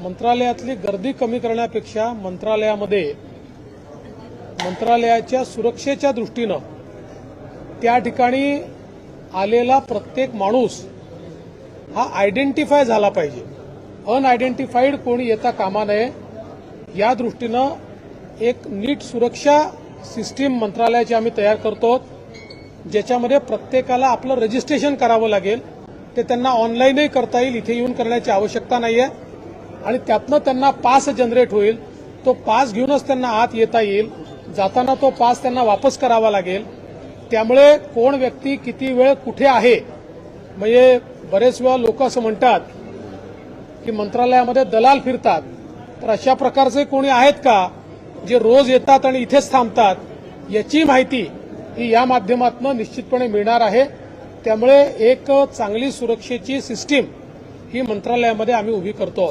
मंत्रालयातली गर्दी कमी करण्यापेक्षा मंत्रालयाच्या सुरक्षेच्या दृष्टीनं त्या ठिकाणी आलेला प्रत्येक माणूस हा आयडेंटिफाय झाला पाहिजे. अनआयडेंटिफाईड कोणी येता कामा नये या दृष्टीनं एक नीट सुरक्षा सिस्टीम मंत्रालयाची आम्ही तयार करतो, ज्याच्यामध्ये प्रत्येकाला आपलं रजिस्ट्रेशन करावं लागेल. ते त्यांना ऑनलाईनही करता येईल, इथे येऊन करण्याची आवश्यकता नाहीये आणि त्यातनं त्यांना पास जनरेट होईल. तो पास घेऊनच त्यांना आत येता येईल. जाताना तो पास त्यांना वापस करावा लागेल. त्यामुळे कोण व्यक्ती किती वेळ कुठे आहे, म्हणजे बरेच वेळा लोक असं म्हणतात की मंत्रालयामध्ये दलाल फिरतात, तर अशा प्रकारचे कोणी आहेत का जे रोज येतात आणि इथेच थांबतात, याची माहिती ही या माध्यमातून निश्चितपणे मिळणार आहे. त्यामुळे एक चांगली सुरक्षेची सिस्टीम ही मंत्रालयामध्ये आम्ही उभी करतो.